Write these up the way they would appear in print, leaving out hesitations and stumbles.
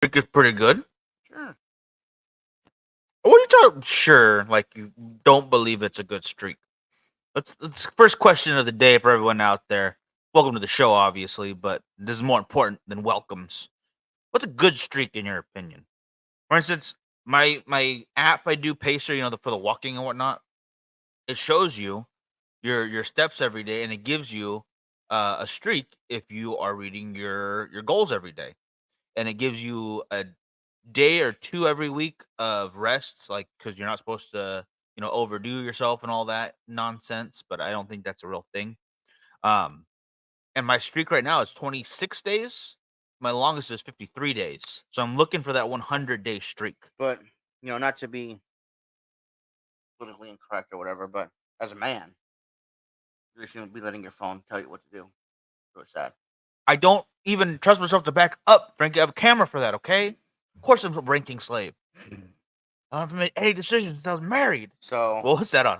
Streak is pretty good. Sure. What are you talking? Sure, like you don't believe it's a good streak. Let's first question of the day for everyone out there. Welcome to the show, obviously, but this is more important than welcomes. What's a good streak in your opinion? For instance, my app I do Pacer, for the walking and whatnot. It shows you your steps every day, and it gives you a streak if you are reading your goals every day, and it gives you a day or two every week of rests, like because you're not supposed to overdo yourself and all that nonsense. But I don't think that's a real thing. Um, and my streak right now is 26 days. My longest is 53 days. So I'm looking for that 100-day streak. But, not to be politically incorrect or whatever, but as a man, you shouldn't be letting your phone tell you what to do. It's really sad. I don't even trust myself to back up, Frankie. I have a camera for that, okay? Of course I'm a ranking slave. I don't have to make any decisions since I was married. So, What was that on?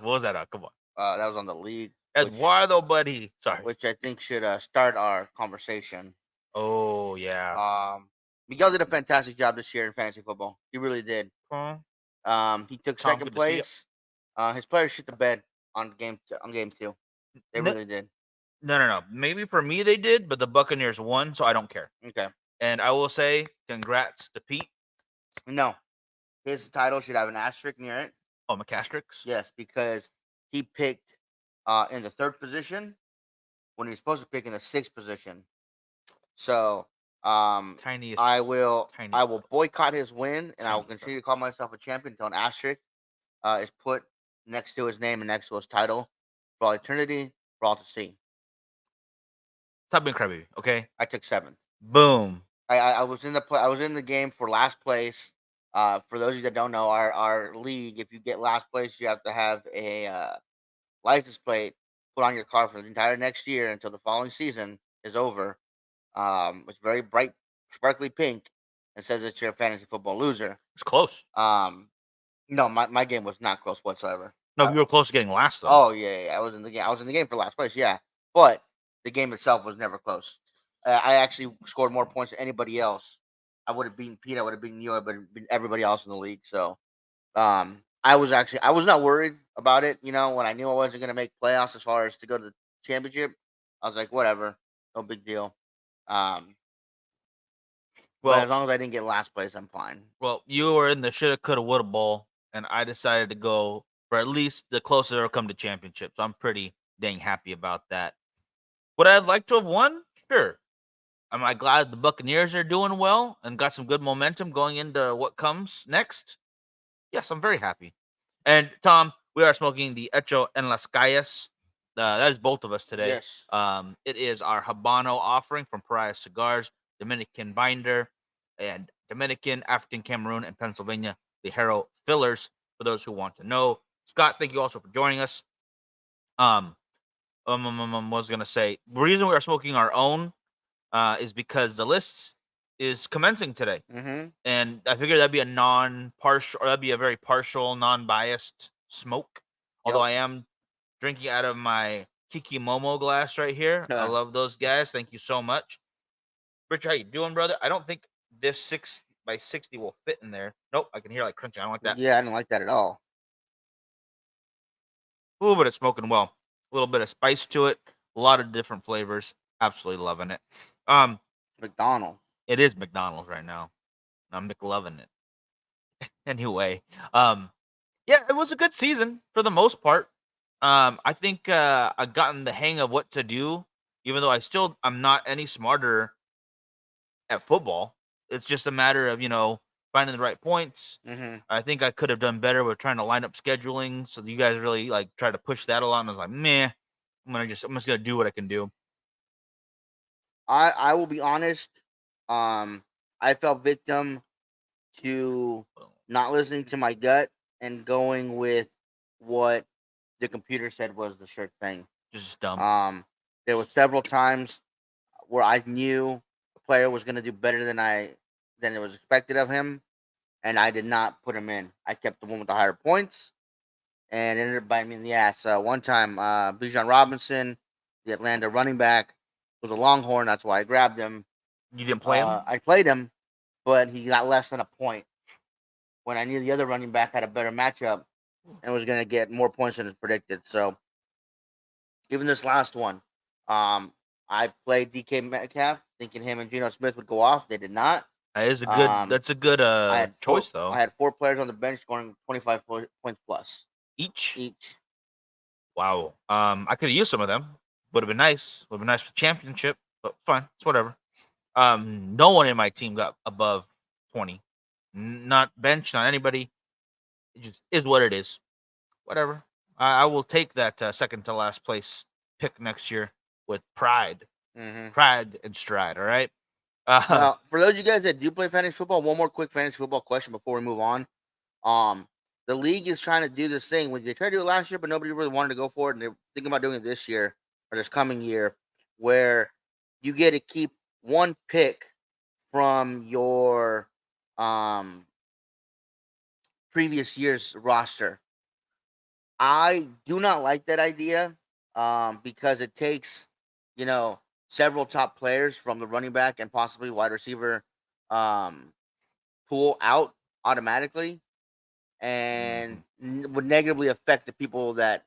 Come on. that was on the league. Eduardo, buddy. Sorry. Which I think should start our conversation. Oh, yeah. Miguel did a fantastic job this year in fantasy football. He really did. He took second place. His players shit the bed on game 2. They really did. No. Maybe for me they did, but the Buccaneers won, so I don't care. Okay. And I will say congrats to Pete. No. His title should have an asterisk near it. Oh, McCastrix? Yes, because he picked in the 3rd position when he was supposed to pick in the 6th position. So I will boycott his win, and I will continue to call myself a champion until an asterisk is put next to his name and next to his title for all eternity, for all to see. Stop being crybaby, okay? I took 7th. Boom. I was in the game for last place. For those of you that don't know, our league, if you get last place, you have to have a license plate put on your car for the entire next year until the following season is over. It's very bright, sparkly pink, and says that you're a fantasy football loser. It's close. No, my game was not close whatsoever. No, you were close to getting last though. Oh yeah, I was in the game. I was in the game for last place, yeah, but the game itself was never close. I actually scored more points than anybody else. I would have beaten Pete. I would have beaten you. I would have beaten everybody else in the league. So, I was not worried about it. When I knew I wasn't going to make playoffs as far as to go to the championship, I was like, whatever, no big deal. Well, as long as I didn't get last place, I'm fine. Well, you were in the shoulda, coulda, woulda bowl, and I decided to go for at least the closest I'll come to championship. So I'm pretty dang happy about that. Would I have liked to have won? Sure. Am I glad the Buccaneers are doing well and got some good momentum going into what comes next? Yes, I'm very happy. And Tom, we are smoking the Hecho en las Calles. That is both of us today. Yes. It is our Habano offering from Pariah Cigars, Dominican Binder, and Dominican, African, Cameroon, and Pennsylvania, the Hero fillers, for those who want to know. Scott, thank you also for joining us. I was going to say, the reason we are smoking our own is because the list is commencing today. Mm-hmm. And I figured that'd be a non-partial, or that'd be a very partial, non-biased smoke. Although I am drinking out of my Kiki Momo glass right here. I love those guys. Thank you so much. Rich, how you doing, brother? I don't think this 6x60 will fit in there. Nope, I can hear like crunching. I don't like that. Yeah, I don't like that at all. Ooh, but it's smoking well. A little bit of spice to it. A lot of different flavors. Absolutely loving it. McDonald's. It is McDonald's right now. I'm McLovin' it. Anyway, yeah, it was a good season for the most part. I think I've gotten the hang of what to do, even though I'm not any smarter at football. It's just a matter of finding the right points. Mm-hmm. I think I could have done better with trying to line up scheduling. So you guys really try to push that a lot, and I was like, meh. I'm just gonna do what I can do. I will be honest. I fell victim to not listening to my gut and going with what the computer said was the sure thing. Just dumb. There were several times where I knew the player was going to do better than it was expected of him, and I did not put him in. I kept the one with the higher points, and it ended up biting me in the ass. One time, Bijan Robinson, the Atlanta running back, was a Longhorn. That's why I grabbed him. You didn't play him? I played him, but he got less than a point when I knew the other running back had a better matchup and was going to get more points than predicted. So even this last one, I played DK Metcalf thinking him and Geno Smith would go off. They did not. That's a good choice though. I had 4 players on the bench scoring 25 points plus Each. Wow. I could have used some of them. Would have been nice. Would have been nice for championship, but fine. It's whatever. No one in my team got above 20. Not bench, not anybody. It just is what it is. Whatever. I will take that second to last place pick next year with pride. Pride and stride, all right? Now, for those of you guys that do play fantasy football, one more quick fantasy football question before we move on. The league is trying to do this thing. They tried to do it last year, but nobody really wanted to go for it, and they're thinking about doing it this year or this coming year, where you get to keep one pick from your previous year's roster. I do not like that idea because it takes, several top players from the running back and possibly wide receiver pool out automatically, and would negatively affect the people that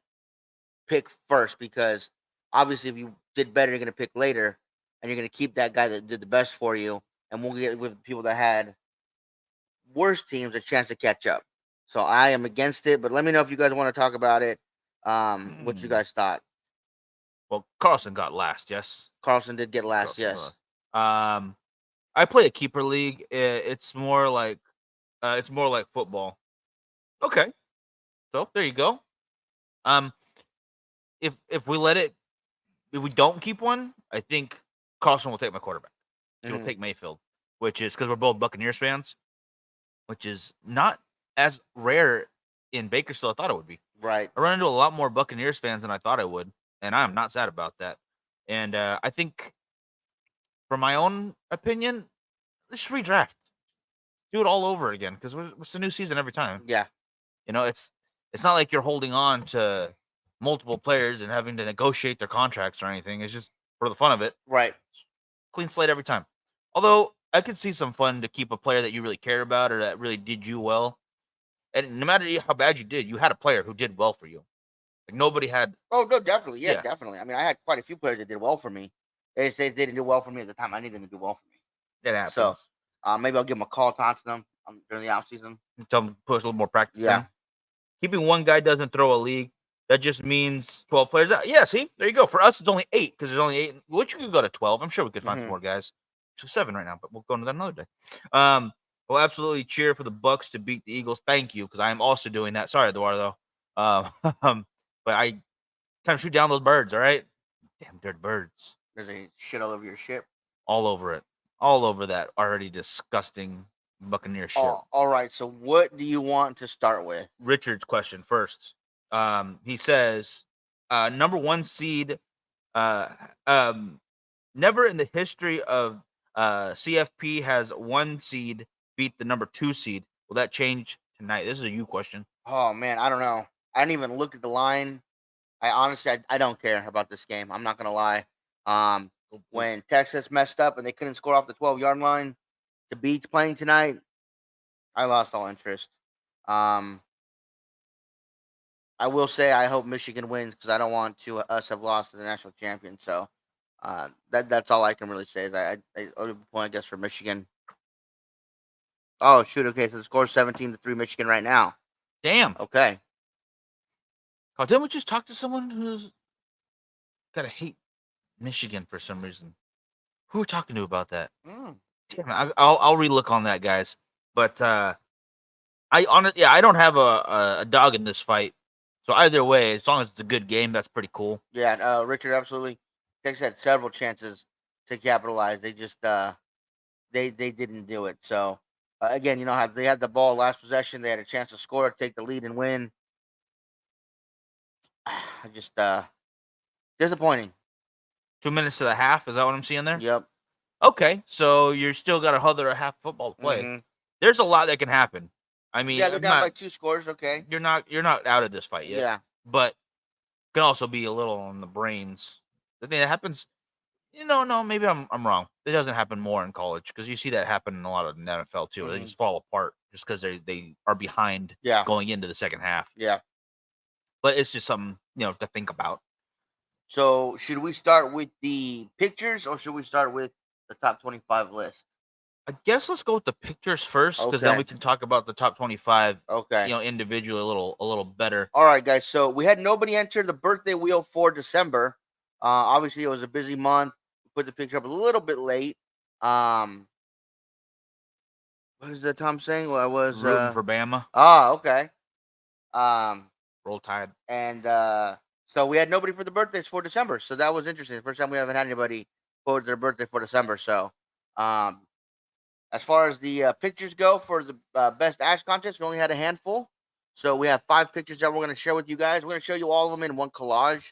pick first, because obviously if you did better, you're going to pick later, and you're going to keep that guy that did the best for you, and we'll get with people that had worse teams a chance to catch up. So I am against it, but let me know if you guys want to talk about it. What you guys thought? Well, Carlson got last, yes. Carlson did get last, yes. I play a keeper league. It's more like football. Okay, so there you go. If we don't keep one, I think Carlson will take my quarterback. He'll take Mayfield, which is because we're both Buccaneers fans, which is not as rare in Bakersfield I thought it would be. Right. I run into a lot more Buccaneers fans than I thought I would, and I'm not sad about that. And I think, for my own opinion, let's redraft. Do it all over again, because it's a new season every time. Yeah. It's not like you're holding on to multiple players and having to negotiate their contracts or anything. It's just for the fun of it. Right. Clean slate every time. Although I could see some fun to keep a player that you really care about or that really did you well. And no matter how bad you did, you had a player who did well for you. Like nobody had. Oh no, definitely, yeah, definitely. I mean, I had quite a few players that did well for me. They say they didn't do well for me at the time. I needed them to do well for me. That happens. So maybe I'll give them a call, talk to them during the off season. Tell them to push a little more practice. Yeah. Keeping one guy doesn't throw a league. That just means 12 players. Yeah, see, there you go. For us, it's only 8 because there's only 8. Which you could go to 12. I'm sure we could find some more guys. Actually, 7 right now, but we'll go into that another day. We'll absolutely cheer for the Bucks to beat the Eagles. Thank you, because I am also doing that. Sorry, Eduardo. But time to shoot down those birds. All right, damn dirty birds. There's a shit all over your ship. All over it. All over that already disgusting Buccaneer ship. All right. So what do you want to start with? Richard's question first. He says, number 1 seed. Never in the history of CFP has 1 seed beat the number 2 seed. Will that change tonight? This is a you question. Oh man, I don't know. I didn't even look at the line. I honestly, I don't care about this game. I'm not gonna lie. When Texas messed up and they couldn't score off the 12-yard line to beat playing tonight, I lost all interest. I will say I hope Michigan wins, because I don't want us have lost to the national champion. So that's all I can really say. Is I owe the point, I guess, for Michigan. Oh shoot! Okay, so the score is 17-3 Michigan right now. Damn. Okay. Oh, didn't we just talk to someone who's gotta hate Michigan for some reason? Who are we talking to about that? Damn it, I'll relook on that, guys. But I don't have a dog in this fight. So either way, as long as it's a good game, that's pretty cool. Yeah, Richard, absolutely. Texas had several chances to capitalize. They just they didn't do it. So again, you know how they had the ball last possession, they had a chance to score, take the lead, and win. Just disappointing. 2 minutes to the half. Is that what I'm seeing there? Yep. Okay, so you're still got another half football to play. There's a lot that can happen. I mean, yeah, they're down by 2 scores. Okay, you're not out of this fight yet. Yeah, but can also be a little on the brains. The thing that happens, No, maybe I'm wrong. It doesn't happen more in college because you see that happen in a lot of the NFL too. They Mhm. just fall apart just because they are behind Yeah. going into the second half. Yeah. But it's just something to think about. So should we start with the pictures or should we start with the top 25 list? I guess let's go with the pictures first because then Okay. we can talk about the top 25, Okay. individually a little better. All right, guys. So we had nobody enter the birthday wheel for December. Obviously, it was a busy month. We put the picture up a little bit late. Um, what is that Tom saying? Well, I was Rooting for Bama, okay. Um, Roll Tide. and so we had nobody for the birthdays for December. So that was interesting. First time we haven't had anybody for their birthday for December. So um, as far as the pictures go for the best Ash contest, we only had a handful. So we have 5 pictures that we're going to share with you guys. We're going to show you all of them in one collage.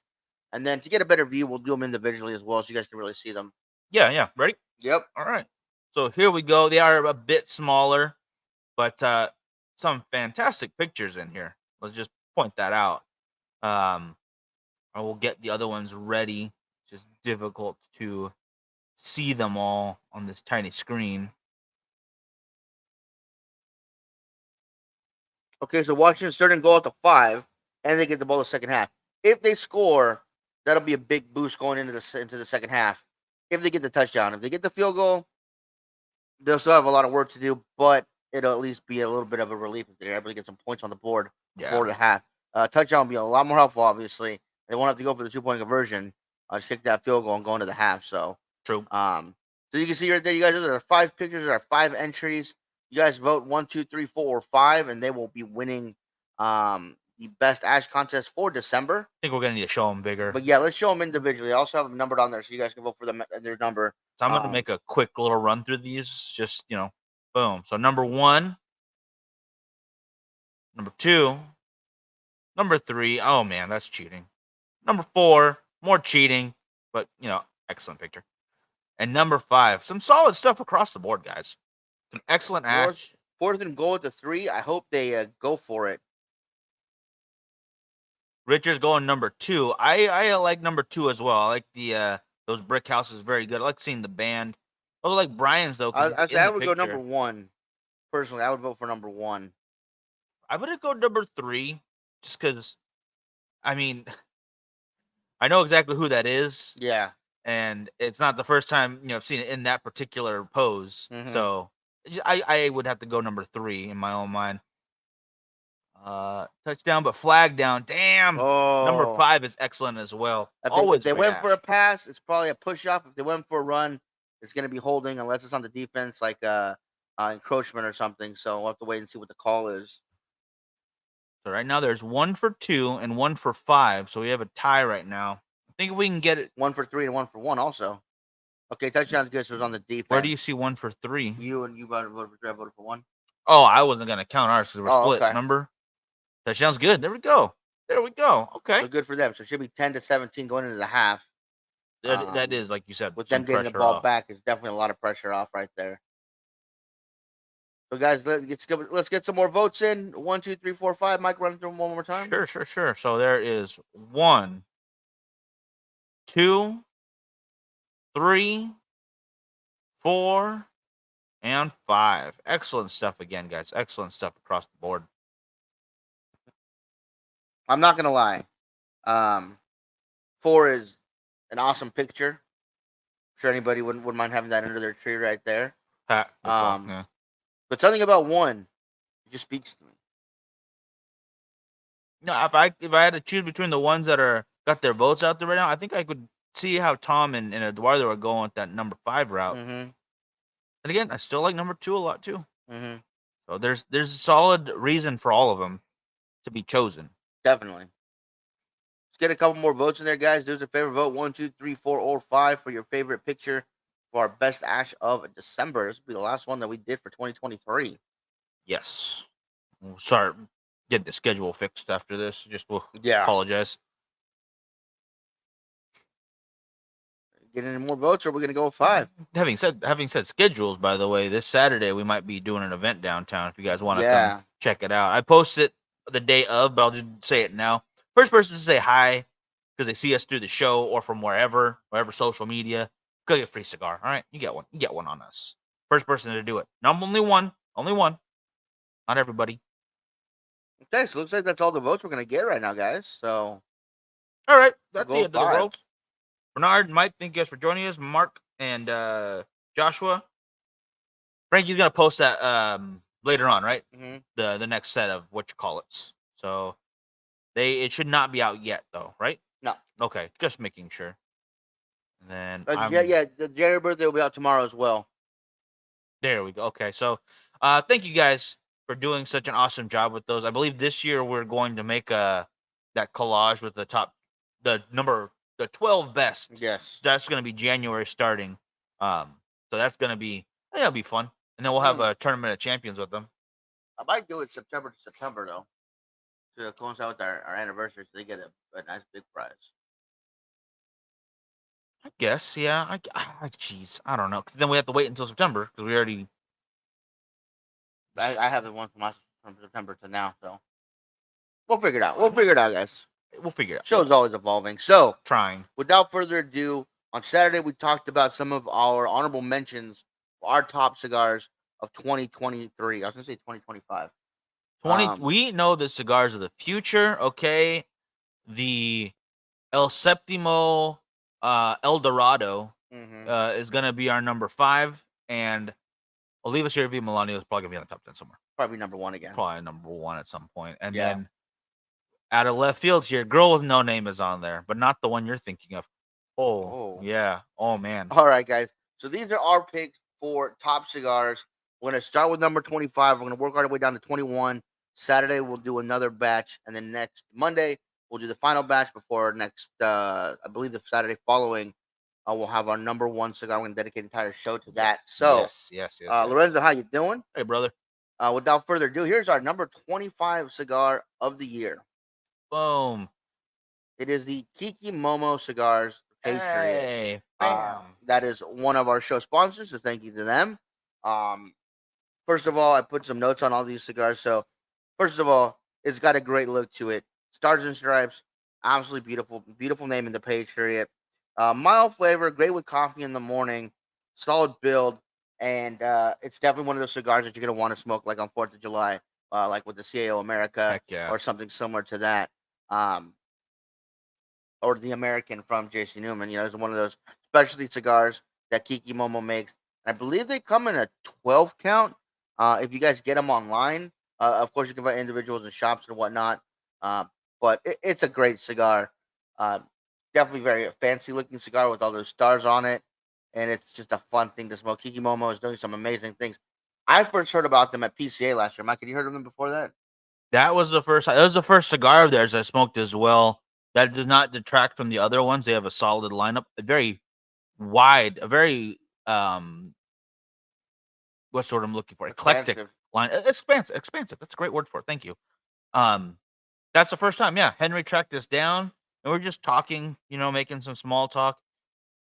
And then to get a better view, we'll do them individually as well so you guys can really see them. Yeah. Ready? Yep. All right. So here we go. They are a bit smaller, but some fantastic pictures in here. Let's just point that out. I will get the other ones ready. It's just difficult to see them all on this tiny screen. Okay, so Washington starting goal at the 5, and they get the ball the second half. If they score, that'll be a big boost going into the second half. If they get the touchdown, if they get the field goal, they'll still have a lot of work to do, but it'll at least be a little bit of a relief if they're able to get some points on the board before the half. Touchdown will be a lot more helpful, obviously. They won't have to go for the 2-point conversion. Just kick that field goal and go into the half. So, True. So you can see right there, you guys, there are 5 pictures, there are 5 entries. You guys vote 1, 2, 3, 4, or 5, and they will be winning the best Ash contest for December. I think we're gonna need to show them bigger. But yeah, let's show them individually. I also have them numbered on there so you guys can vote for them their number. So I'm gonna make a quick little run through these. Just boom. So number 1, number 2, number 3. Oh man, that's cheating. Number 4, more cheating, but excellent picture. And number 5, some solid stuff across the board, guys. Some excellent Ash. 4th and goal at the 3. I hope they go for it. Richard's going number 2. I like number 2 as well. I like the those brick houses, very good. I like seeing the band. I like Brian's though. I would go number 1. Personally, I would vote for number 1. I would go number 3, just because. I mean, I know exactly who that is. Yeah, and it's not the first time I've seen it in that particular pose. Mhm. So I would have to go number 3 in my own mind. Touchdown, but flag down. Damn. Number 5 is excellent as well. If they went for a pass, it's probably a push off. If they went for a run, it's going to be holding unless it's on the defense, like encroachment or something. So we'll have to wait and see what the call is. So right now there's 1 for 2 and 1 for 5. So we have a tie right now. I think if we can get it 1 for 3 and 1 for 1 also. Okay, touchdown's good. So it's on the defense. Where do you see 1 for 3? You voted for 3. I voted for 1. Oh, I wasn't gonna count ours because we're split. Okay. Remember? Touchdown's good. There we go. Okay. So good for them. So it should be 10-17 going into the half. That is, like you said, with them getting the ball off. back, it's definitely a lot of pressure off right there. So guys, let's get some more votes in. 1, 2, 3, 4, 5. Mike, run through them one more time. Sure. So there is 1, 2, 3, 4, and 5. Excellent stuff again, guys. Excellent stuff across the board. I'm not gonna lie. 4 is an awesome picture. I'm sure anybody wouldn't mind having that under their tree right there. Yeah. But something about 1 it just speaks to me. No, if I had to choose between the ones that are got their votes out there right now, I think I could see how Tom and Eduardo are going with that number 5 route. Mm-hmm. And again, I still like number 2 a lot too. Mm-hmm. So there's a solid reason for all of them to be chosen. Definitely. Let's get a couple more votes in there, guys. Do us a favor, vote 1, 2, 3, 4, or 5 for your favorite picture for our best Ash of December. This will be the last one that we did for 2023. Yes. We'll start getting the schedule fixed after this. We'll Yeah. apologize. Get any more votes, or we're gonna go with 5. Having said schedules, by the way, this Saturday we might be doing an event downtown. If you guys want to come check it out, I posted it the day of, but I'll just say it now. First person to say hi because they see us through the show or from wherever social media. Go get a free cigar. All right, you get one. You get one on us. First person to do it. No, only one. Only one. Not everybody. Okay, so looks like that's all the votes we're gonna get right now, guys. So All right, we'll that's the go end of the 5. world. Bernard, Mike, thank you guys for joining us. Mark and Joshua. Frankie's gonna post that later on, right? Mm-hmm. The next set of what you call it. So it should not be out yet though, right? No. Okay, just making sure. And then Yeah. The January birthday will be out tomorrow as well. There we go. Okay, so thank you guys for doing such an awesome job with those. I believe this year we're going to make that collage with the 12 best. Yes. That's going to be January starting. So that's going to be, I think that'll be fun. And then we'll have a tournament of champions with them. I might do it September to September though, to coincide with our anniversary, so they get a nice big prize. I guess, yeah. Jeez, I don't know. Because then we have to wait until September because we already. I have the one from September to now, so we'll figure it out. We'll figure it out, guys. We'll figure it out. Show's always evolving. So, trying. Without further ado, on Saturday we talked about some of our honorable mentions for our top cigars of 2023. I was gonna say 2025. We know the cigars of the future. Okay, the El Septimo El Dorado is going to be our number 5, and Oliva Sierra Milano is probably going to be in the top 10 somewhere. Probably number 1 again. Probably number 1 at some point. And then out of left field here, Girl with No Name is on there, but not the one you're thinking of. Oh. Yeah. Oh, man. All right, guys. So these are our picks for top cigars. We're going to start with number 25. We're going to work our way down to 21. Saturday, we'll do another batch. And then next Monday, we'll do the final batch before next, I believe the Saturday following, we'll have our number 1 cigar. We're going to dedicate an entire show to that. So, yes. Lorenzo, how you doing? Hey, brother. Without further ado, here's our number 25 cigar of the year. Boom. It is the Kiki Momo Cigars Patriot. Hey, bam. That is one of our show sponsors, so thank you to them. First of all, I put some notes on all these cigars. So, first of all, it's got a great look to it. Stars and Stripes, absolutely beautiful. Beautiful name in the Patriot. Mild flavor, great with coffee in the morning. Solid build. And it's definitely one of those cigars that you're going to want to smoke like on 4th of July, like with the CAO America or something similar to that. Or the American from J.C. Newman. You know, it's one of those specialty cigars that Kiki Momo makes. I believe they come in a 12 count. If you guys get them online, of course you can buy individuals in shops and whatnot. But it's a great cigar. Definitely very fancy looking cigar with all those stars on it. And it's just a fun thing to smoke. Kiki Momo is doing some amazing things. I first heard about them at PCA last year. Mike, had you heard of them before that? That was the first cigar of theirs I smoked as well. That does not detract from the other ones. They have a solid lineup, a very wide, a very what's the word I'm looking for? Eclectic line. Expansive. That's a great word for it. Thank you. That's the first time. Yeah, Henry tracked us down, and we're just talking, making some small talk,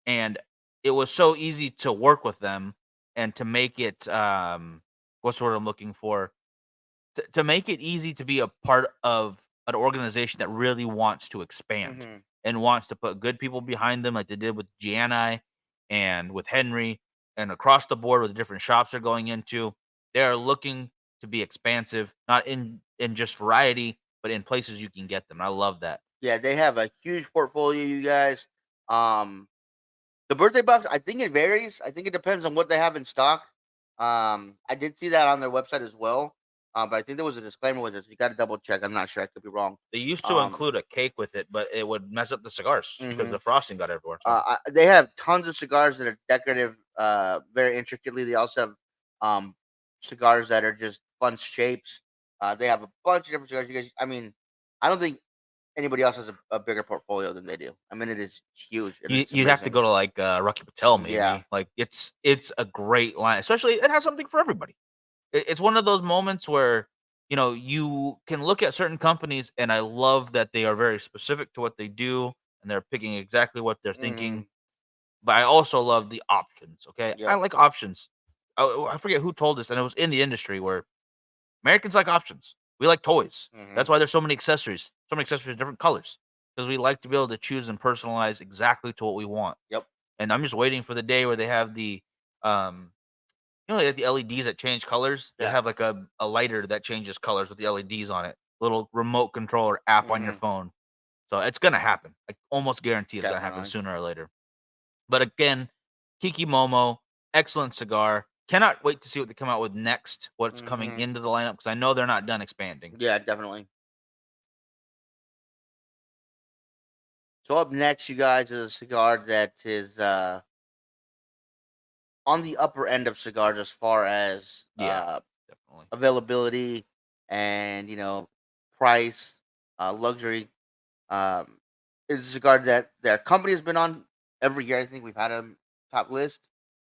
and it was so easy to work with them and to make it what's the word I'm looking for? To make it easy to be a part of an organization that really wants to expand and wants to put good people behind them, like they did with Gianni and with Henry, and across the board with the different shops they're going into. They are looking to be expansive, not in just variety, but in places you can get them. I love that. Yeah, they have a huge portfolio, you guys. The birthday box, I think it varies. I think it depends on what they have in stock. I did see that on their website as well. But I think there was a disclaimer with this. You got to double check. I'm not sure. I could be wrong. They used to include a cake with it, but it would mess up the cigars because the frosting got everywhere. So. They have tons of cigars that are decorative, very intricately. They also have cigars that are just fun shapes. They have a bunch of different cigars. You guys, I mean, I don't think anybody else has a bigger portfolio than they do. I mean, it is huge. You'd have to go to like Rocky Patel, maybe. Yeah. Like it's a great line, especially it has something for everybody. It's one of those moments where, you can look at certain companies, and I love that they are very specific to what they do, and they're picking exactly what they're thinking. But I also love the options, okay? Yep. I like options. I forget who told us, and it was in the industry, where Americans like options. We like toys. That's why there's so many accessories. So many accessories, different colors. Because we like to be able to choose and personalize exactly to what we want. Yep. and I'm just waiting for the day where they have the um they have the LEDs that change colors. They Yeah. have like a lighter that changes colors with the LEDs on it. Little remote controller app on your Hmm. phone. So it's gonna happen. I almost guarantee it's gonna happen Definitely. sooner or later. But again, Kiki Momo, excellent cigar. Cannot wait to see what they come out with next. What's coming Hmm. into the lineup because I know they're not done expanding. Yeah, definitely. So up next, you guys, is a cigar that is on the upper end of cigars as far as Yeah, definitely. availability and price, luxury. Um, it's a cigar that their company has been on every year. I think we've had a top list,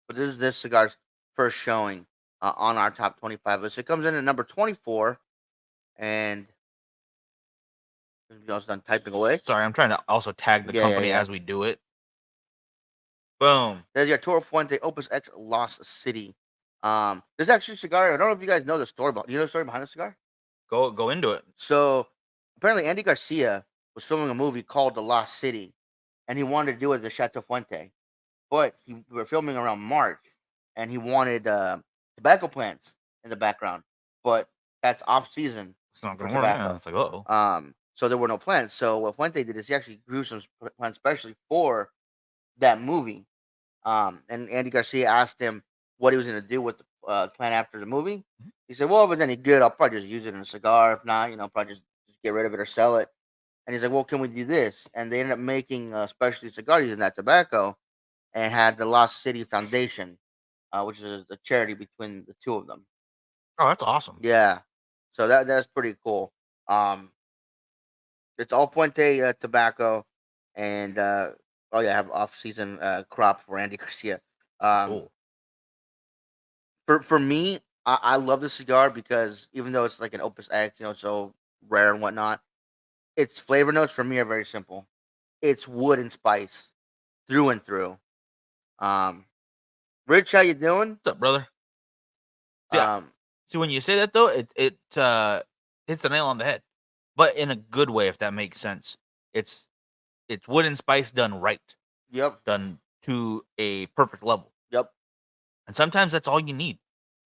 but this is this cigar's first showing on our top 25 list. It comes in at number 24, and I was done typing away. Sorry, I'm trying to also tag the Yeah, yeah, company yeah. as we do it. Boom. There's your Toro Fuente Opus X Lost City. This actually cigar. I don't know if you guys know the story about. You know the story behind the cigar? Go into it. So apparently, Andy Garcia was filming a movie called The Lost City, and he wanted to do it at the Chateau Fuente, but we were filming around March, and he wanted tobacco plants in the background, but that's off season It's not for gonna work. Yeah, tobacco. it's like, oh, So there were no plants. So what Fuente did is he actually grew some plants specially for that movie. And Andy Garcia asked him what he was going to do with the plant after the movie. He said, "Well, if it's any good, I'll probably just use it in a cigar. If not, probably just get rid of it or sell it." And he's like, "Well, can we do this?" And they ended up making a specialty cigar using that tobacco, and had the Lost City Foundation, which is a charity between the two of them. oh, that's awesome. Yeah, so that's pretty cool. Um, it's all Fuente tobacco, and oh yeah, I have off season crop for Andy Garcia. Um, Cool. for me, I love the cigar because even though it's like an Opus X, so rare and whatnot, its flavor notes for me are very simple. It's wood and spice through and through. Um, Rich, how you doing? What's up, brother? Yeah. Um, See, when you say that though, it hits the nail on the head, but in a good way, if that makes sense. It's it's wood and spice done right, yep, done to a perfect level. yep. And sometimes that's all you need.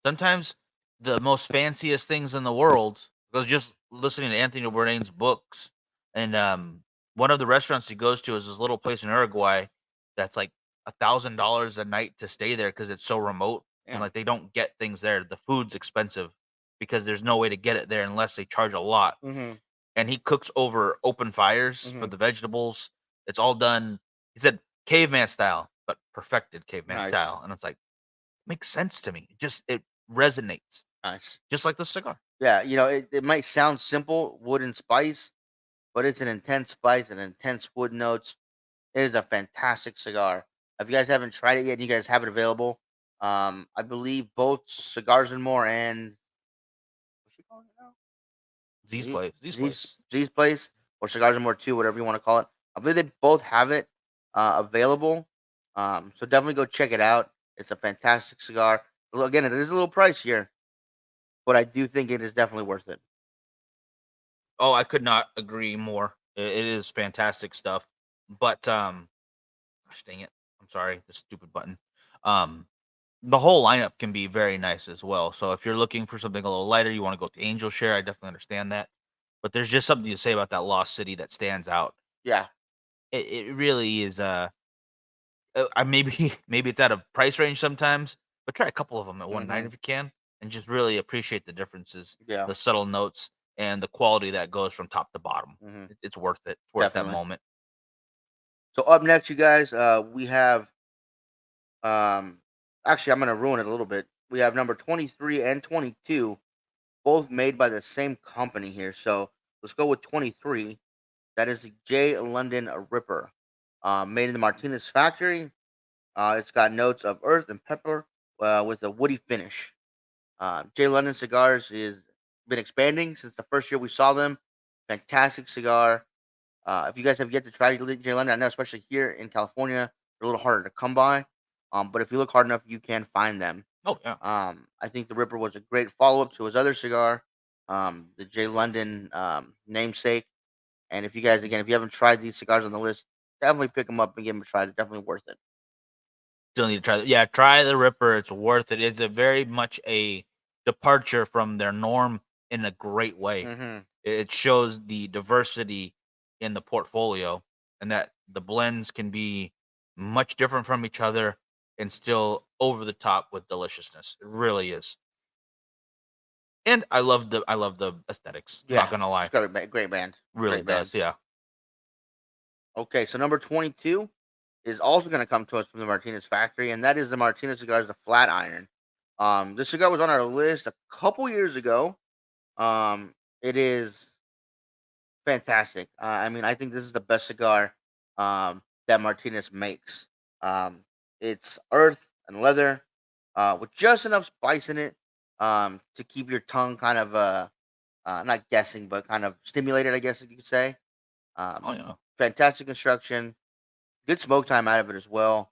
Sometimes the most fanciest things in the world, because just listening to Anthony Bourdain's books, and one of the restaurants he goes to is this little place in Uruguay that's like $1,000 a night to stay there because it's so remote and Damn. like they don't get things there. The food's expensive because there's no way to get it there unless they charge a lot. Mhm. And he cooks over open fires for Mhm. the vegetables. It's all done. He said caveman style, but perfected caveman Nice. style, and it's like makes sense to me. It resonates, Nice. just like the cigar. Yeah, it might sound simple, wood and spice, but it's an intense spice and intense wood notes. It is a fantastic cigar. If you guys haven't tried it yet, and you guys have it available. I believe both Cigars and More and what's she calling it now? Z's Z place, Z's Z's place. Z's Place or Cigars and More Two, whatever you want to call it. I believe they both have it available. So definitely go check it out. It's a fantastic cigar. Well, again, it is a little pricier, but I do think it is definitely worth it. Oh, I could not agree more. It is fantastic stuff. But gosh dang it, I'm sorry, the stupid button. Um, the whole lineup can be very nice as well. So if you're looking for something a little lighter, you want to go with the Angel Share. I definitely understand that. But there's just something to say about that Lost City that stands out. Yeah. It really is. Maybe maybe it's out of price range sometimes, but try a couple of them at one night Hmm. if you can, and just really appreciate the differences, Yeah. the subtle notes, and the quality that goes from top to bottom. Hmm. It's worth it. It's worth that Definitely. moment. So up next, you guys, we have um actually I'm gonna ruin it a little bit. We have number 23 and 22, both made by the same company here. So let's go with 23. That is the J London Ripper. Made in the Martinez factory. It's got notes of earth and pepper with a woody finish. J London Cigars is been expanding since the first year we saw them. Fantastic cigar. If you guys have yet to try J London, I know especially here in California, they're a little harder to come by. But if you look hard enough, you can find them. Oh yeah. I think the Ripper was a great follow up to his other cigar, the J London namesake. And if you guys, again, if you haven't tried these cigars on the list, definitely pick them up and give them a try. They're definitely worth it. Still need to try. Yeah, try the Ripper. It's worth it. It's a very much a departure from their norm in a great way. Mm-hmm. It shows the diversity in the portfolio and that the blends can be much different from each other and still over the top with deliciousness. It really is. And I love the aesthetics. I'm not Yeah, gonna it's lie. got a great band. Really Great band. does. Yeah. Okay, so number 22 is also going to come to us from the Martinez factory, and that is the Martinez cigars, the Flat Iron. This cigar was on our list a couple years ago. It is fantastic. I mean, I think this is the best cigar that Martinez makes. Um, it's earth and leather with just enough spice in it to keep your tongue kind of not guessing, but kind of stimulated, I guess you could say. Um, Oh yeah. Fantastic construction, good smoke time out of it as well.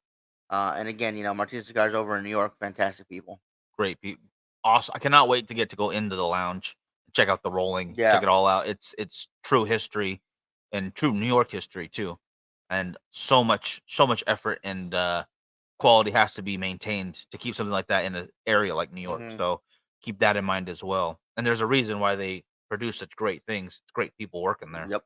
And again, Martinez Cigars over in New York, fantastic people. Great people. Awesome. I cannot wait to get to go into the lounge, check out the rolling, check Yeah. it all out. It's true history and true New York history too. And so much effort and quality has to be maintained to keep something like that in an area like New York. Hmm. So keep that in mind as well. And there's a reason why they produce such great things. It's great people working there. Yep.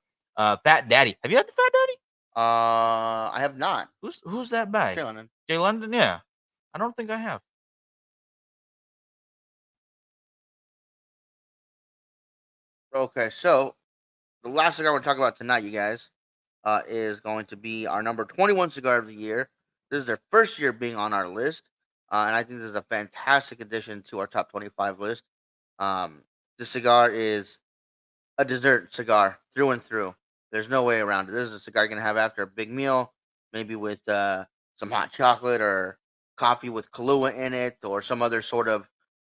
Fat Daddy. Have you had the Fat Daddy? I have not. Who's that by? Chilling. Jay London? Yeah. I don't think I have. Okay, so the last cigar we're talking about tonight, you guys, is going to be our number 21 cigar of the year. This is their first year being on our list, and I think this is a fantastic addition to our top 25 list. Um, this cigar is a dessert cigar through and through. There's no way around it. This is a cigar you're gonna have after a big meal, maybe with some hot chocolate or coffee with Kahlua in it, or some other sort of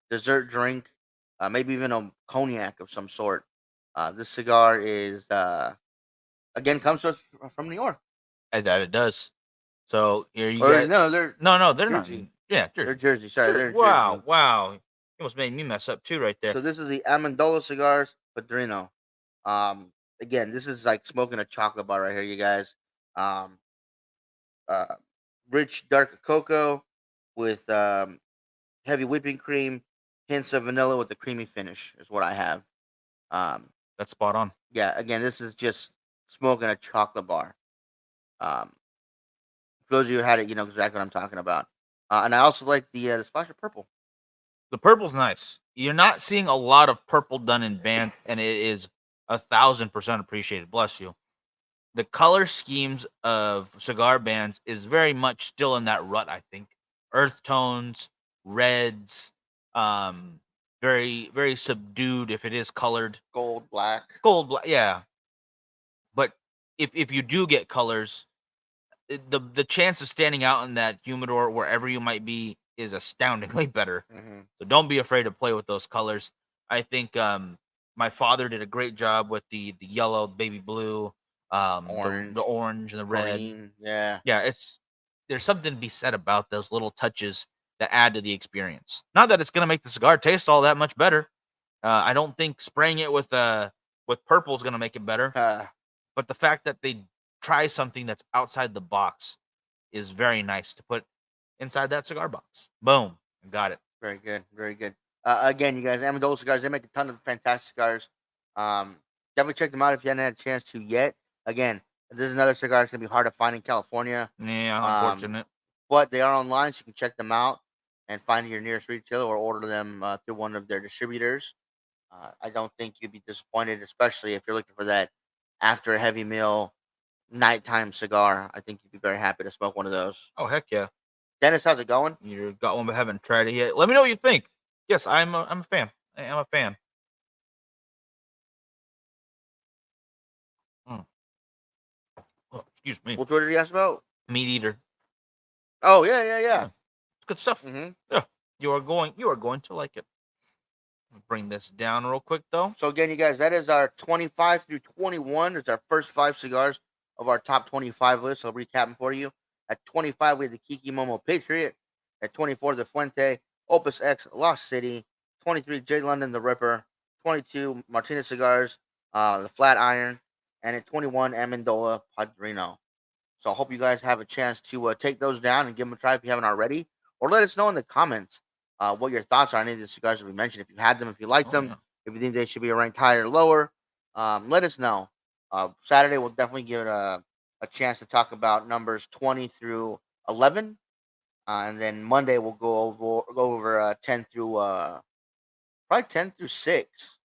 dessert drink, maybe even a cognac of some sort. This cigar is again comes to us from New York. That it does. So here you Or got no, they're no, they're not. Jersey. Yeah, They're Jersey. Jersey. Sorry, they're Wow, Jersey. wow. You almost made me mess up too right there. So this is the Amendola cigars Padrino. Um, Again, this is like smoking a chocolate bar right here, you guys. Um, uh, Rich dark cocoa with heavy whipping cream, hints of vanilla with a creamy finish is what I have. Um, That's spot on. yeah, again, this is just smoking a chocolate bar. For those of you who had it, you know exactly what I'm talking about. And I also like the splash of purple. The purple's nice. You're not seeing a lot of purple done in bands, and it is 1,000% appreciated. Bless you. The color schemes of cigar bands is very much still in that rut, I think. Earth tones, reds, um, very, very subdued if it is colored. Gold, black. Gold, yeah. But if you do get colors, the chance of standing out in that humidor wherever you might be is astoundingly better. Hmm. So don't be afraid to play with those colors. I think my father did a great job with the yellow, baby blue, the Orange, orange and the red. green. Yeah. Yeah, there's something to be said about those little touches that add to the experience. Not that it's gonna make the cigar taste all that much better. I don't think spraying it with purple is gonna make it better. But the fact that they try something that's outside the box is very nice to put inside that cigar box. Boom, got it. Very good. Very good. Again, you guys, Amendola cigars, they make a ton of fantastic cigars. Um, Definitely check them out if you haven't had a chance to yet. Again, this is another cigar that's going to be hard to find in California. Yeah, Um, unfortunate. but they are online, so you can check them out and find your nearest retailer or order them through one of their distributors. I don't think you'd be disappointed, especially if you're looking for that after a heavy meal nighttime cigar. I think you'd be very happy to smoke one of those. Oh heck yeah, Dennis, how's it going? you got one but haven't tried it yet. Let me know what you think. Yes, I'm a fan. I'm a fan. Mm. Oh, excuse me, Which order did you ask about? meat eater. Oh, yeah, yeah, yeah. It's good stuff. Hmm. Yeah, you are going to like it. Bring this down real quick though. So again, you guys, that is our 25 through 21. It's our first 5 cigars of our top 25 list. I'll recap them for you. At 25, we have the Kiki Momo Patriot. At 24, the Fuente, Opus X, Lost City. 23, J London, the Ripper. 22, Martinez Cigars, the Flat Iron. And at 21, Amendola Padrino. So I hope you guys have a chance to take those down and give them a try if you haven't already, or let us know in the comments what your thoughts are on any of the cigars that we mentioned. If you had them, if you like Oh them, yeah. if you think they should be ranked higher or lower, let us know. Saturday we'll definitely give it a chance to talk about numbers 20 through 11, and then Monday we'll go over 10 through probably 10 through 6,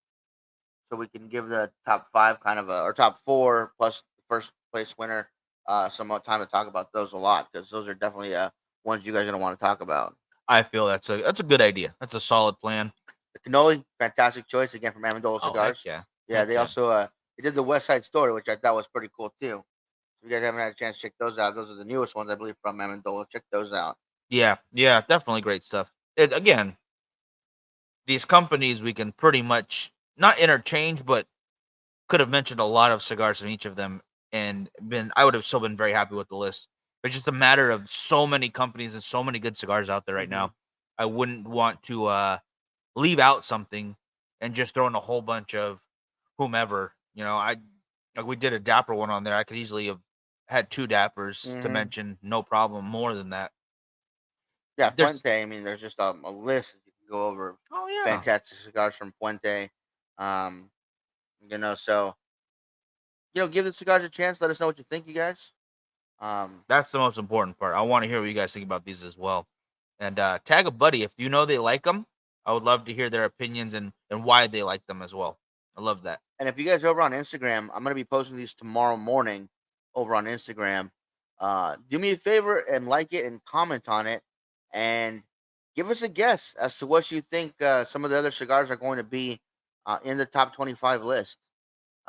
so we can give the top 5 kind of or top 4 plus the first place winner some more time to talk about those a lot, because those are definitely ones you guys are gonna want to talk about. I feel that's a good idea. That's a solid plan. The cannoli, fantastic choice again from Amendola Oh heck Cigars. yeah. Yeah, Heck they yeah. also they did the West Side Story, which I thought was pretty cool too. If you guys haven't had a chance to check those out, those are the newest ones I believe from Amendola. Check those out. Yeah, yeah, definitely great stuff. Again, these companies we can pretty much not interchange, but could have mentioned a lot of cigars from each of them, and been I would have still been very happy with the list. It's just a matter of so many companies and so many good cigars out there right Hmm. now. I wouldn't want to leave out something and just throw in a whole bunch of whomever. I like we did a Dapper one on there. I could easily have had 2 Dappers to Hmm. mention, no problem. More than that, Yeah, there's Fuente. I mean, there's just a list that you can go over. oh yeah, Fantastic cigars from Fuente. Um, so give the cigars a chance. Let us know what you think, you guys. Um, that's the most important part. I want to hear what you guys think about these as well, and tag a buddy if you know they like them. I would love to hear their opinions and why they like them as well. I love that. and if you guys are over on Instagram, I'm gonna be posting these tomorrow morning over on Instagram. Do me a favor and like it and comment on it, and give us a guess as to what you think some of the other cigars are going to be in the top 25 list.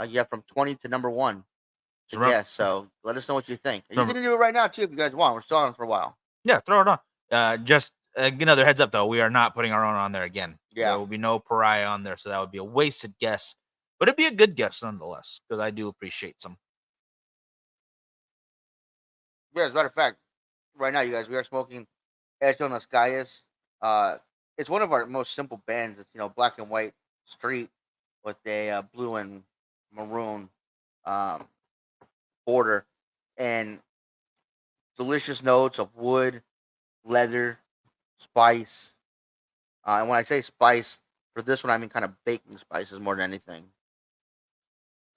You have from 20 to number one to So remember, guess. So let us know what you think. And you remember can do it right now too if you guys want. We're still on for a while. yeah, throw it on. Just another heads up though, we are not putting our own on there again. There Yeah. will be no pariah on there, so that would be a wasted guess. But it'd be a good guess nonetheless, because I do appreciate some. Yeah, as a matter of fact, right now, you guys, we are smoking Hecho Las Calles. Uh, it's one of our most simple bands. It's black and white street with a blue and maroon um, border, and delicious notes of wood, leather, spice. And when I say spice, for this one, I mean kind of baking spices more than anything.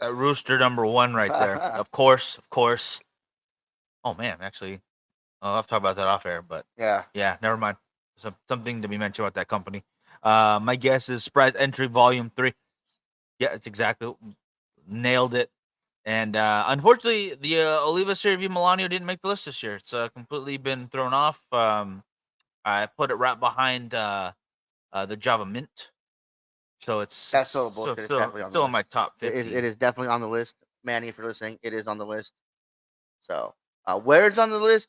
That rooster number one right there. Of course, of course. Oh man, actually, I'll have to talk about that off air, but Yeah, yeah, never mind. Something to be mentioned about that company. My guess is Surprise Entry Volume 3. Yeah, it's exactly nailed it. And unfortunately, the Oliva Serie V Milano didn't make the list this year. It's completely been thrown off. I put it right behind the Java Mint, so it's that's it's total still bullshit. It's still definitely on the still in my list. top It 50. is definitely on the list. Manny, if you're listening, it is on the list. So, where it's on the list,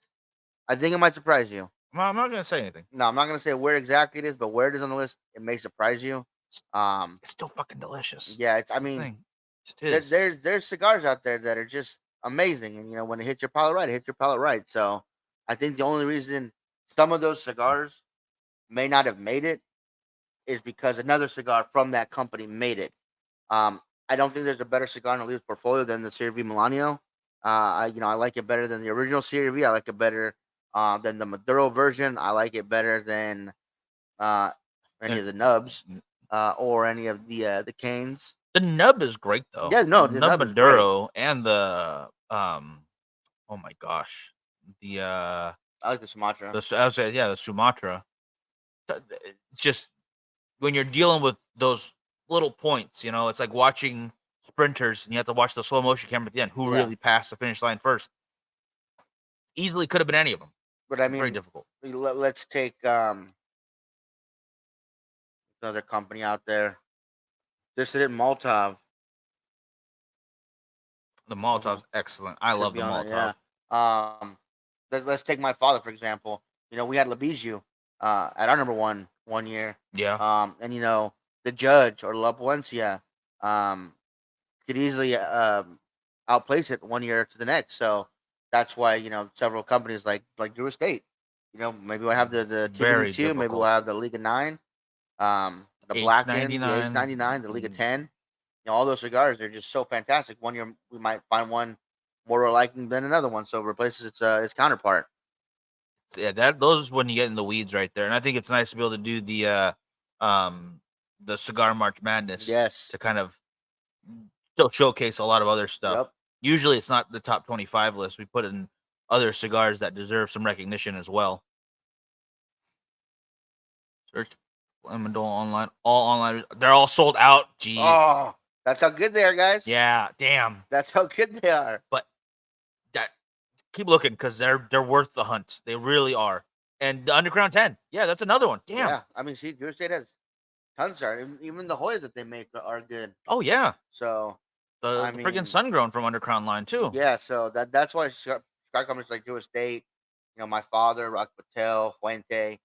I think it might surprise you. Well, I'm not gonna say anything. No, I'm not gonna say where exactly it is, but where it is on the list, it may surprise you. It's, Um, it's still fucking delicious. yeah, it's. I That's the mean, thing. It just is. there's cigars out there that are just amazing, and when it hits your palate right, it hits your palate right. So, I think the only reason some of those cigars may not have made it is because another cigar from that company made it. Um, I don't think there's a better cigar in Oliva's portfolio than the Serie V Milano. I like it better than the original Serie V. I like it better than the Maduro version. I like it better than uh, any And of the nubs or any of the canes. the nub is great though. Yeah, no, The the nub nub is great. Maduro and the oh my gosh, the I like the Sumatra. I was saying, yeah, the Sumatra. It's just when you're dealing with those little points, it's like watching sprinters and you have to watch the slow motion camera at the end. Who Yeah, really passed the finish line first? Easily could have been any of them. but I Very mean, difficult. let's take another company out there. Dissident Maltov. The Uh-huh. Molotov's excellent. I Should love be the on there. Molotov. Yeah. Um, let's take my father for example. We had Labiju at our number one year. Yeah, And the judge or La Puencia could easily outplace it one year to the next. So that's why several companies like Drew Estate. Maybe we'll have the TBD very two. Maybe we'll difficult. have the Liga 9, the Blackened, the Age H99. 99, the Liga 10. All those cigars, they're just so fantastic. One year we might find one more liking than another one, so it replaces its counterpart. Yeah, those when you get in the weeds right there. And I think it's nice to be able to do the Cigar March Madness Yes. to kind of still showcase a lot of other stuff. Yep. Usually it's not the top 25 list. We put in other cigars that deserve some recognition as well. Search Lemon Dole online. All online. They're all sold out. Jeez. Oh, that's how good they are, guys. Yeah, damn. That's how good they are. But that keep looking because they're worth the hunt. They really are. And the Underground 10. Yeah, that's another one. Damn. Yeah, I mean, see, Drew State has tons are even the Hoyas that they make are good. Oh yeah. So The freaking Sungrown from Underground line too. Yeah, so that's why cigar companies like Drew State, my father, Rock Patel, Fuente,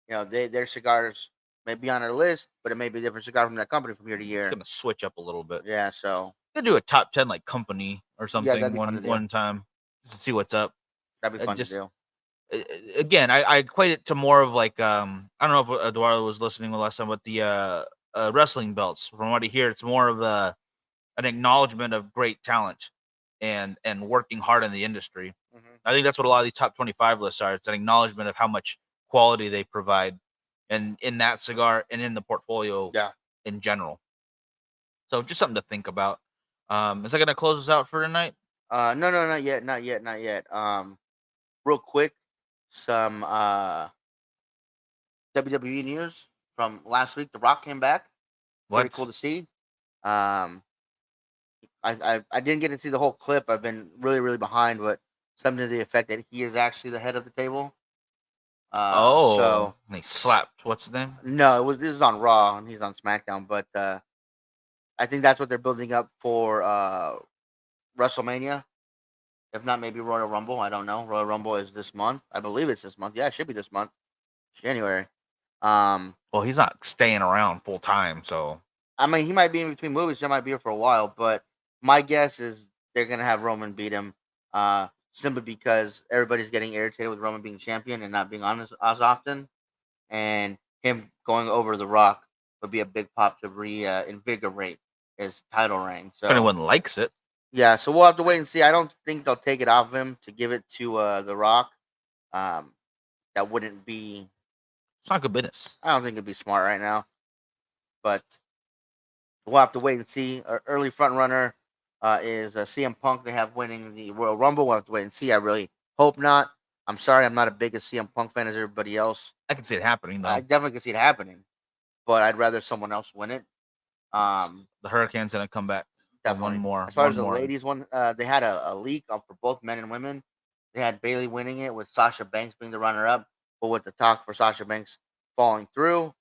their cigars may be on our list, but it may be a different cigar from that company from year to year. It's gonna switch up a little bit. Yeah, so Gonna do a top 10 like company or something that'd be fun to do. one time just to see what's up. That'd be fun to do. Again, I equate it to more of like I don't know if Eduardo was listening the last time, but the wrestling belts. From what I hear, it's more of an acknowledgement of great talent and working hard in the industry. Mm-hmm. I think that's what a lot of these top 25 lists are. It's an acknowledgement of how much quality they provide, and in that cigar and in the portfolio, in general. So just something to think about. Is that gonna close us out for tonight? No, not yet. Real quick, some WWE news from last week. The Rock came back. Pretty cool to see. I didn't get to see the whole clip. I've been really, really behind, but something to the effect that he is actually the head of the table. So he slapped. What's his name? No, this is on Raw and he's on SmackDown, but I think that's what they're building up for WrestleMania. If not, maybe Royal Rumble. I don't know. Royal Rumble is this month. I believe it's this month. Yeah, it should be this month, January. Well, he's not staying around full time, so I mean, he might be in between movies. He might be here for a while, but my guess is they're gonna have Roman beat him, simply because everybody's getting irritated with Roman being champion and not being on as often, and him going over The Rock would be a big pop to reinvigorate his title reign. So if anyone likes it, yeah. So we'll have to wait and see. I don't think they'll take it off of him to give it to The Rock. That wouldn't be. It's not good business. I don't think it'd be smart right now, but we'll have to wait and see. Our early front runner is CM Punk. They have winning the Royal Rumble. We'll have to wait and see. I really hope not. I'm sorry, I'm not a big CM Punk fan as everybody else. I can see it happening though. I definitely can see it happening, but I'd rather someone else win it. The Hurricane's gonna come back. Definitely. One more. As far as the ladies one, they had a leak for both men and women. They had Bailey winning it with Sasha Banks being the runner-up, but with the talk for Sasha Banks falling through,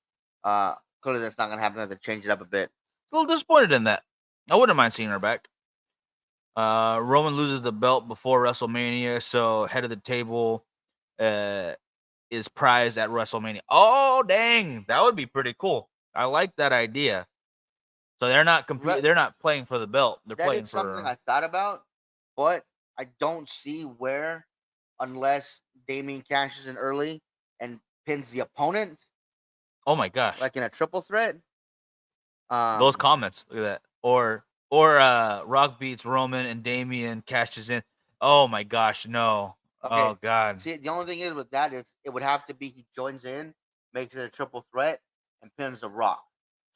clearly that's not going to happen. They have to change it up a bit. A little disappointed in that. I wouldn't mind seeing her back. Roman loses the belt before WrestleMania, so head of the table is prized at WrestleMania. Oh, dang. That would be pretty cool. I like that idea. So they're not they're not playing for the belt. They're playing for something I thought about, but I don't see where, unless Damien cashes in early and pins the opponent. Oh my gosh! Like in a triple threat. Those comments, look at that. Or Rock beats Roman and Damien cashes in. Oh my gosh, no. Okay. Oh god. See, the only thing is with that is it would have to be he joins in, makes it a triple threat, and pins the Rock,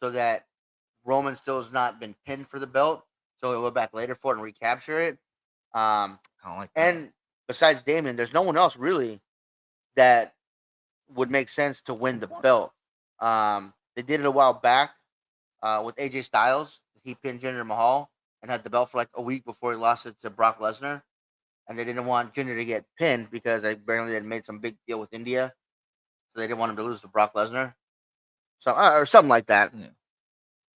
so that Roman still has not been pinned for the belt, so he'll go back later for it and recapture it. I don't like that. And besides Damien, there's no one else really that would make sense to win the belt. They did it a while back with AJ Styles. He pinned Jinder Mahal and had the belt for like a week before he lost it to Brock Lesnar. And they didn't want Jinder to get pinned because apparently they had made some big deal with India, so they didn't want him to lose to Brock Lesnar, so or something like that. Yeah.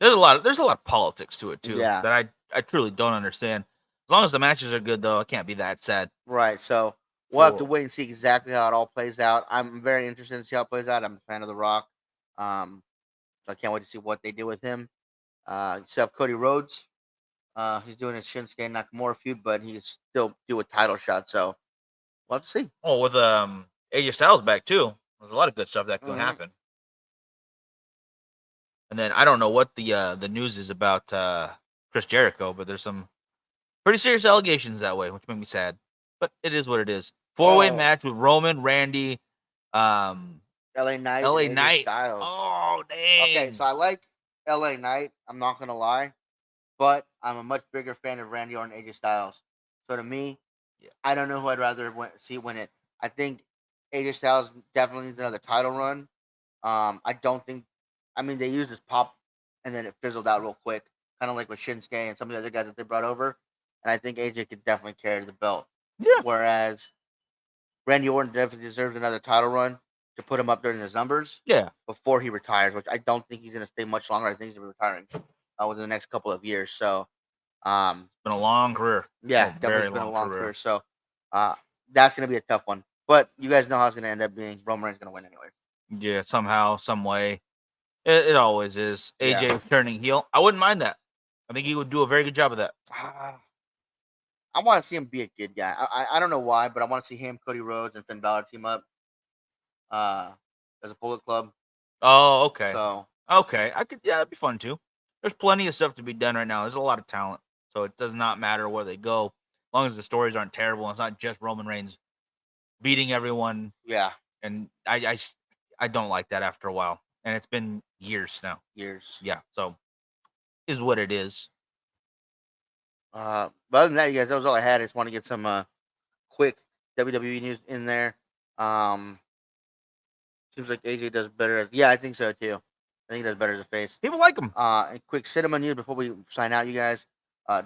There's a lot of politics to it too. Yeah. That I truly don't understand. As long as the matches are good, though, I can't be that sad. Right. So we'll have to wait and see exactly how it all plays out. I'm very interested to see how it plays out. I'm a fan of The Rock, so I can't wait to see what they do with him. You still have Cody Rhodes. He's doing his Shinsuke Nakamura feud, but he's still do a title shot. So we'll have to see. Oh, with AJ Styles back too. There's a lot of good stuff that can happen. And then I don't know what the news is about Chris Jericho, but there's some Pretty serious allegations that way, which made me sad. But it is what it is. 4-way Oh. match with Roman, Randy, LA Knight LA and AJ Knight. Styles. Oh, dang. Okay, so I like LA Knight. I'm not gonna lie, but I'm a much bigger fan of Randy Orton and AJ Styles. So to me, Yeah. I don't know who I'd rather see win it. I think AJ Styles definitely needs another title run. I don't think. I mean, they used his pop, and then it fizzled out real quick, kind of like with Shinsuke and some of the other guys that they brought over. And I think AJ could definitely carry the belt. Yeah. Whereas Randy Orton definitely deserves another title run to put him up there in his numbers. Yeah. Before he retires, which I don't think he's going to stay much longer. I think he's going to be retiring within the next couple of years. So, it's been a long career. Yeah, definitely been a long career. So, that's going to be a tough one. But you guys know how it's going to end up being. Roman Reigns going to win anyway. Yeah, somehow, some way. It always is. AJ turning heel. I wouldn't mind that. I think he would do a very good job of that. I want to see him be a good guy. I don't know why, but I want to see him, Cody Rhodes, and Finn Balor team up as a Bullet Club. Oh, okay. So okay, that'd be fun too. There's plenty of stuff to be done right now. There's a lot of talent, so it does not matter where they go, as long as the stories aren't terrible. And it's not just Roman Reigns beating everyone. Yeah, and I don't like that after a while, and it's been years now. Years. Yeah, so is what it is. But other than that, you guys, that was all I had. I just want to get some quick WWE news in there. Seems like AJ does better. Yeah, I think so too. I think he does better as a face. People like him. And quick cinema news before we sign out, you guys.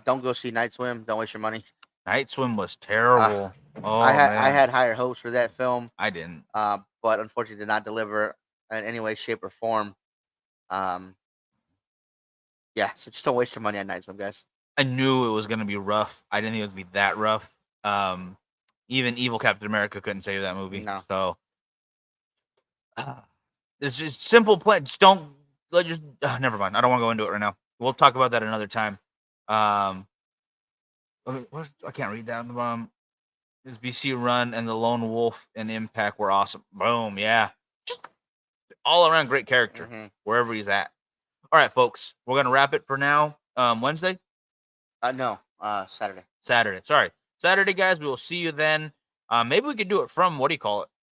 Don't go see Night Swim. Don't waste your money. Night Swim was terrible. I had higher hopes for that film. I didn't. But unfortunately did not deliver in any way, shape, or form. Yeah, so just don't waste your money on Night Swim, guys. I knew it was gonna be rough. I didn't think it was gonna be that rough. Even evil Captain America couldn't save that movie. No. So it's just simple plan. Just don't never mind. I don't want to go into it right now. We'll talk about that another time. I can't read that. His BC run and the Lone Wolf and Impact were awesome. Boom, yeah. Just all around great character wherever he's at. All right, folks. We're gonna wrap it for now. Wednesday? No, Saturday. Sorry. Saturday, guys. We will see you then. Maybe we could do it from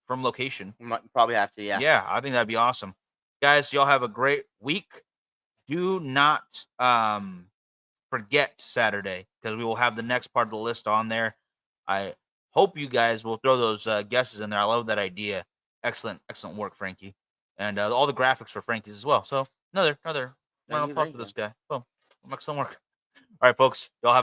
from location. Probably have to, yeah. Yeah, I think that'd be awesome. Guys, y'all have a great week. Do not forget Saturday, because we will have the next part of the list on there. I hope you guys will throw those guesses in there. I love that idea. Excellent work, Frankie. And all the graphics for Frankie's as well. So another round of applause for this guy. Boom. Excellent work. All right, folks. Y'all have